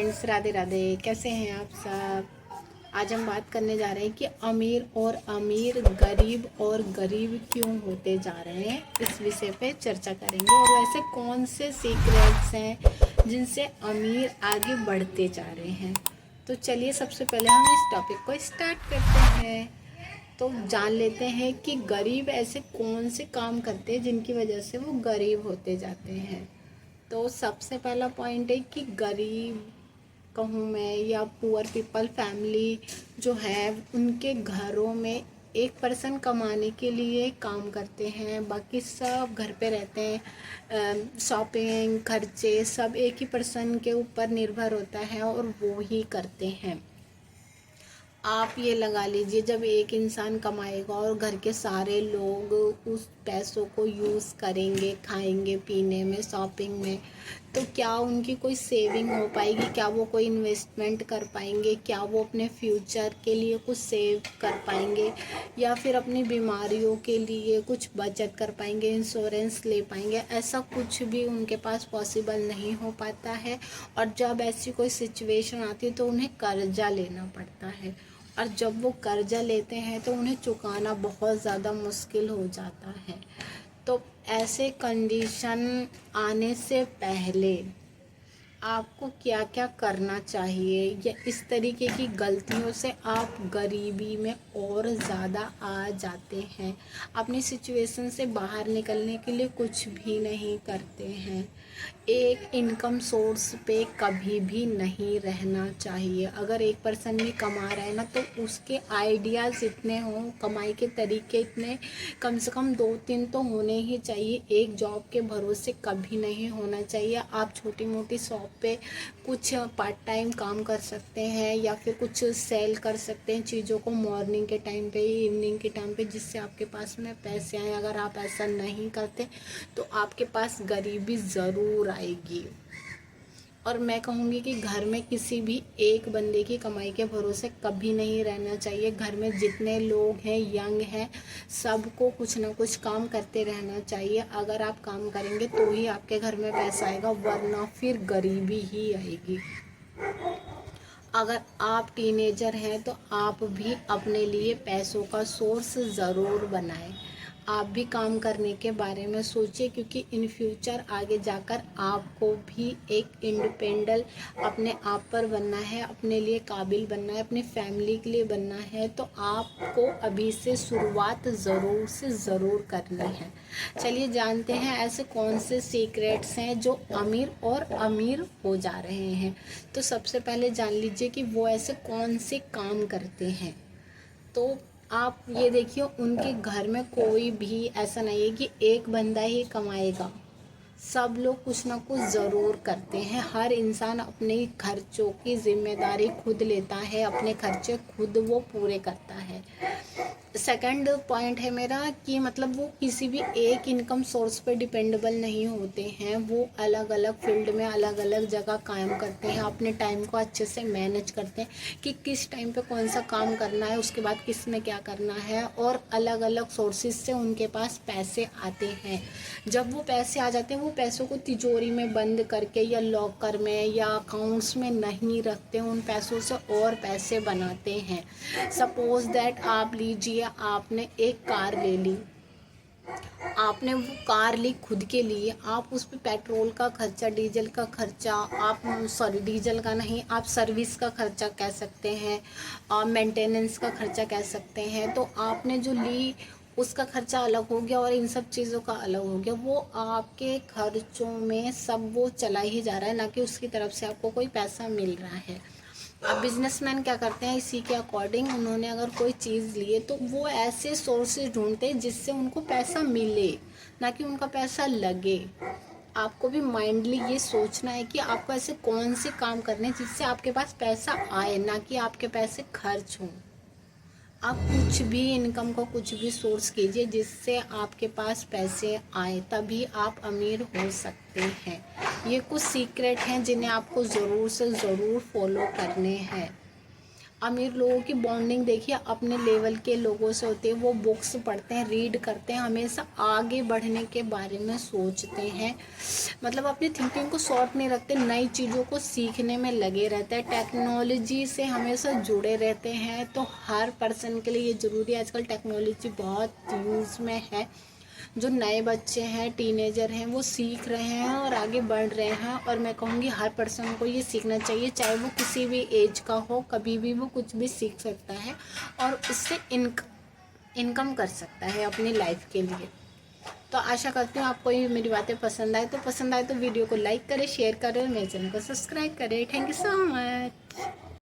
Friends, Radhe Radhe. कैसे हैं आप सब। आज हम बात करने जा रहे हैं कि अमीर और अमीर, गरीब और गरीब क्यों होते जा रहे हैं। इस विषय पे चर्चा करेंगे और वैसे कौन से सीक्रेट्स हैं जिनसे अमीर आगे बढ़ते जा रहे हैं। तो चलिए सबसे पहले हम इस टॉपिक को स्टार्ट करते हैं। तो जान लेते हैं कि गरीब ऐसे कौन से काम करते हैं जिनकी वजह से वो गरीब होते जाते हैं। तो सबसे पहला पॉइंट है कि गरीब कहूँ मैं या पुअर पीपल फैमिली जो है उनके घरों में एक पर्सन कमाने के लिए काम करते हैं, बाकी सब घर पे रहते हैं। शॉपिंग खर्चे सब एक ही पर्सन के ऊपर निर्भर होता है और वो ही करते हैं। आप ये लगा लीजिए, जब एक इंसान कमाएगा और घर के सारे लोग उस पैसों को यूज़ करेंगे खाएंगे पीने में, शॉपिंग में, तो क्या उनकी कोई सेविंग हो पाएगी? क्या वो कोई इन्वेस्टमेंट कर पाएंगे? क्या वो अपने फ्यूचर के लिए कुछ सेव कर पाएंगे या फिर अपनी बीमारियों के लिए कुछ बचत कर पाएंगे, इंश्योरेंस ले पाएंगे? ऐसा कुछ भी उनके पास पॉसिबल नहीं हो पाता है। और जब ऐसी कोई सिचुएशन आती है तो उन्हें कर्जा लेना पड़ता है, और जब वो कर्जा लेते हैं तो उन्हें चुकाना बहुत ज़्यादा मुश्किल हो जाता है। तो ऐसे कंडीशन आने से पहले आपको क्या क्या करना चाहिए, या इस तरीके की गलतियों से आप गरीबी में और ज़्यादा आ जाते हैं, अपनी सिचुएशन से बाहर निकलने के लिए कुछ भी नहीं करते हैं। एक इनकम सोर्स पे कभी भी नहीं रहना चाहिए। अगर एक पर्सन भी कमा रहा है ना, तो उसके आइडियाज़ इतने हों, कमाई के तरीके इतने कम से कम 2-3 तो होने ही चाहिए। एक जॉब के भरोसे कभी नहीं होना चाहिए। आप छोटी मोटी शॉप पे कुछ पार्ट टाइम काम कर सकते हैं या फिर कुछ सेल कर सकते हैं चीज़ों को मॉर्निंग के टाइम पे, इवनिंग के टाइम पे, जिससे आपके पास में पैसे आए। अगर आप ऐसा नहीं करते तो आपके पास गरीबी ज़रूर आएगी। और मैं कहूँगी कि घर में किसी भी एक बंदे की कमाई के भरोसे कभी नहीं रहना चाहिए। घर में जितने लोग हैं, यंग हैं, सबको कुछ ना कुछ काम करते रहना चाहिए। अगर आप काम करेंगे तो ही आपके घर में पैसा आएगा, वरना फिर गरीबी ही आएगी। अगर आप टीनेजर हैं तो आप भी अपने लिए पैसों का सोर्स ज़रूर बनाएं। आप भी काम करने के बारे में सोचिए, क्योंकि इन फ्यूचर आगे जाकर आपको भी एक इंडिपेंडेंट अपने आप पर बनना है, अपने लिए काबिल बनना है, अपनी फैमिली के लिए बनना है। तो आपको अभी से शुरुआत ज़रूर से ज़रूर करनी है। चलिए जानते हैं ऐसे कौन से सीक्रेट्स हैं जो अमीर और अमीर हो जा रहे हैं। तो सबसे पहले जान लीजिए कि वो ऐसे कौन से काम करते हैं। तो आप ये देखिए, उनके घर में कोई भी ऐसा नहीं है कि एक बंदा ही कमाएगा। सब लोग कुछ ना कुछ ज़रूर करते हैं। हर इंसान अपने खर्चों की जिम्मेदारी खुद लेता है, अपने खर्चे खुद वो पूरे करता है। सेकंड पॉइंट है मेरा कि मतलब वो किसी भी एक इनकम सोर्स पे डिपेंडेबल नहीं होते हैं। वो अलग अलग फील्ड में अलग अलग जगह काम करते हैं, अपने टाइम को अच्छे से मैनेज करते हैं कि किस टाइम पे कौन सा काम करना है, उसके बाद किस में क्या करना है, और अलग अलग सोर्सेज से उनके पास पैसे आते हैं। जब वो पैसे आ जाते हैं, वो पैसों को तिजोरी में बंद करके या लॉकर में या अकाउंट्स में नहीं रखते, उन पैसों से और पैसे बनाते हैं। सपोज दैट आप लीजिए, आपने एक कार ले ली, आपने वो कार ली खुद के लिए, आप उस पर पेट्रोल का खर्चा, डीजल का खर्चा, आप सॉरी डीजल का नहीं, आप सर्विस का खर्चा कह सकते हैं, मेंटेनेंस का खर्चा कह सकते हैं। तो आपने जो ली उसका खर्चा अलग हो गया और इन सब चीज़ों का अलग हो गया। वो आपके खर्चों में सब वो चला ही जा रहा है, ना कि उसकी तरफ से आपको कोई पैसा मिल रहा है। अब बिजनेसमैन क्या करते हैं, इसी के अकॉर्डिंग उन्होंने अगर कोई चीज़ ली है तो वो ऐसे सोर्सेज ढूंढते हैं जिससे उनको पैसा मिले, ना कि उनका पैसा लगे। आपको भी माइंडली ये सोचना है कि आपको ऐसे कौन से काम करने हैं जिससे आपके पास पैसा आए, ना कि आपके पैसे खर्च हों। आप कुछ भी इनकम को कुछ भी सोर्स कीजिए जिससे आपके पास पैसे आए, तभी आप अमीर हो सकते हैं। ये कुछ सीक्रेट हैं जिन्हें आपको ज़रूर से ज़रूर फॉलो करने हैं। अमीर लोगों की बॉन्डिंग देखिए अपने लेवल के लोगों से होती है। वो बुक्स पढ़ते हैं, रीड करते हैं, हमेशा आगे बढ़ने के बारे में सोचते हैं, मतलब अपनी थिंकिंग को शॉर्ट नहीं रखते, नई चीज़ों को सीखने में लगे रहते हैं, टेक्नोलॉजी से हमेशा जुड़े रहते हैं। तो हर पर्सन के लिए ये ज़रूरी है, आजकल टेक्नोलॉजी बहुत यूज़ में है। जो नए बच्चे हैं, टीनेजर हैं, वो सीख रहे हैं और आगे बढ़ रहे हैं। और मैं कहूँगी हर पर्सन को ये सीखना चाहिए, चाहे वो किसी भी एज का हो, कभी भी वो कुछ भी सीख सकता है और उससे इनकम कर सकता है अपनी लाइफ के लिए। तो आशा करती हूँ आपको ये मेरी बातें पसंद आए तो वीडियो को लाइक करें, शेयर करें और मेरे चैनल को सब्सक्राइब करें। Thank you so much.